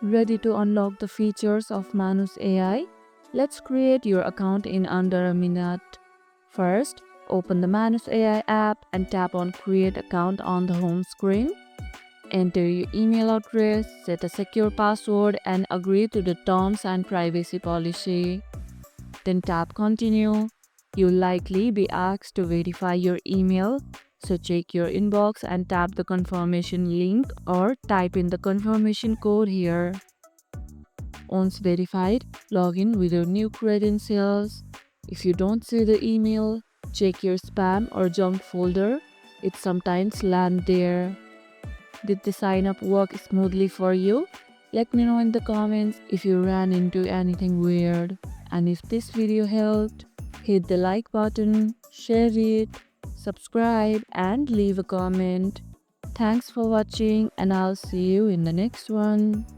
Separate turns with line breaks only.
Ready to unlock the features of Manus AI? Let's create your account in under a minute. First, open the Manus AI app and tap on Create Account on the home screen. Enter your email address, set a secure password, and agree to the terms and privacy policy. Then tap Continue. You'll likely be asked to verify your email, so check your inbox and tap the confirmation link or type in the confirmation code here. Once verified, log in with your new credentials. If you don't see the email, check your spam or junk folder. It sometimes lands there. Did the sign up work smoothly for you? Let me know in the comments if you ran into anything weird. And if this video helped, hit the like button, share it, subscribe, and leave a comment. Thanks for watching, and I'll see you in the next one.